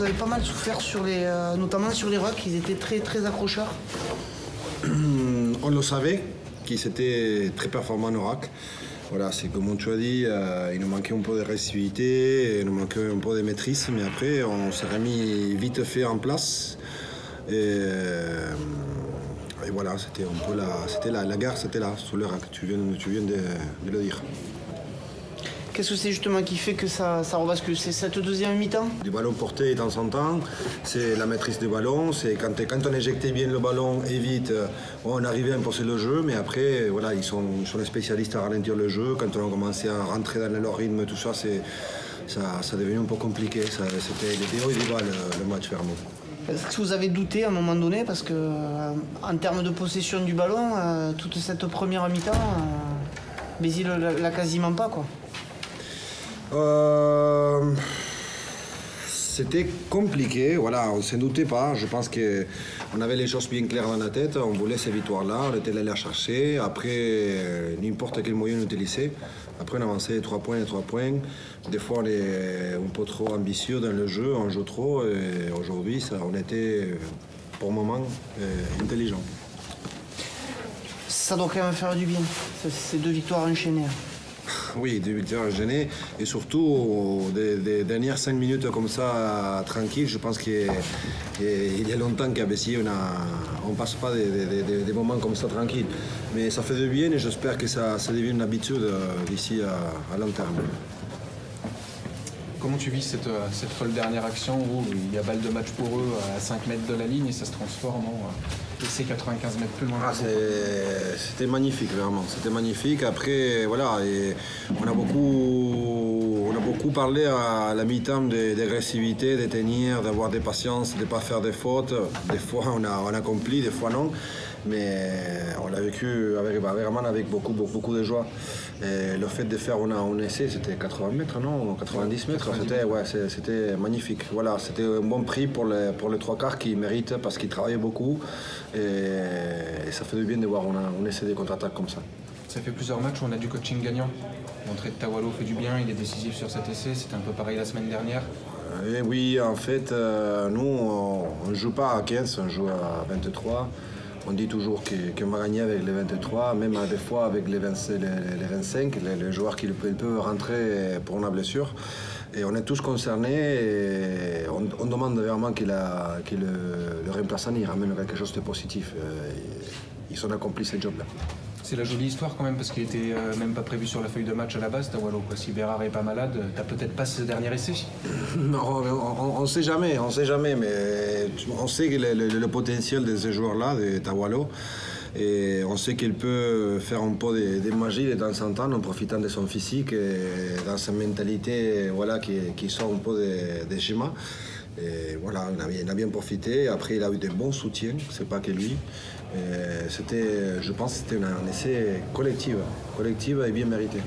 avez pas mal souffert, notamment sur les rucks, ils étaient très accrocheurs. On le savait qu'ils étaient très performants au rack. Voilà, c'est comme tu as dit, il nous manquait un peu de réactivité, il nous manquait un peu de maîtrise, mais après on s'est remis vite fait en place. Et voilà, c'était un peu la guerre, c'était là, sur le rack, tu viens de le dire. Qu'est-ce que c'est justement qui fait que ça rebascule? C'est cette deuxième mi-temps? Du ballon porté de temps en temps, c'est la maîtrise du ballon, c'est quand on éjectait bien le ballon et vite, on arrivait à imposer le jeu, mais après, voilà, ils sont les spécialistes à ralentir le jeu. Quand on a commencé à rentrer dans leur rythme, tout ça, ça devenait un peu compliqué. C'était horrible le match vers nous. Est-ce que vous avez douté à un moment donné? Parce que en termes de possession du ballon, toute cette première mi-temps, Béziers l'a quasiment pas, quoi. C'était compliqué, voilà, on ne s'en doutait pas. Je pense qu'on avait les choses bien claires dans la tête. On voulait ces victoires-là, on était allé la chercher. Après, n'importe quel moyen on utilisait. Après, on avançait 3 points. Des fois, on est un peu trop ambitieux dans le jeu, on joue trop. Et aujourd'hui, on était, pour le moment, intelligent. Ça doit quand même faire du bien, ces 2 victoires enchaînées. Oui, 2 victoires gênées et surtout des dernières 5 minutes comme ça tranquilles. Je pense qu'il y a longtemps qu'à Béziers on passe pas des moments comme ça tranquilles. Mais ça fait du bien et j'espère que ça devienne une habitude d'ici à long terme. Comment tu vis cette folle dernière action où il y a balle de match pour eux à 5 mètres de la ligne et ça se transforme en essai 95 mètres plus loin? C'était magnifique, vraiment. C'était magnifique. Après, voilà, et on a beaucoup parlé à la mi-temps d'agressivité, de tenir, d'avoir des patience, de ne pas faire des fautes. Des fois, on a accompli, des fois non. Mais on l'a vécu vraiment avec beaucoup de joie. Et le fait de faire un essai, c'était 80 mètres, non? 90 mètres, c'était magnifique. Voilà, c'était un bon prix pour les 3/4 qui méritent parce qu'ils travaillaient beaucoup. Et ça fait du bien de voir un essai de contre-attaque comme ça. Ça fait plusieurs matchs où on a du coaching gagnant. L'entrée de Tawalo fait du bien, il est décisif sur cet essai. C'était un peu pareil la semaine dernière. Et oui, en fait, nous, on ne joue pas à 15, on joue à 23. On dit toujours qu'on va gagner avec les 23, même des fois avec les 25, les joueurs qui peuvent rentrer pour une blessure. Et on est tous concernés et on demande vraiment que le remplaçant il ramène quelque chose de positif. Ils ont accompli ce job-là. C'est la jolie histoire quand même parce qu'il était même pas prévu sur la feuille de match à la base, Tawalo. Si Bérard est pas malade, t'as peut-être pas ce dernier essai. Non, on sait jamais, mais on sait que le potentiel de ce joueur-là, de Tawalo, et on sait qu'il peut faire un peu de magie de temps en temps en profitant de son physique et dans sa mentalité, voilà, qui sort un peu des schémas. Et voilà, il a bien profité. Après, il a eu de bons soutiens, c'est pas que lui. Je pense que c'était un essai collectif et bien mérité.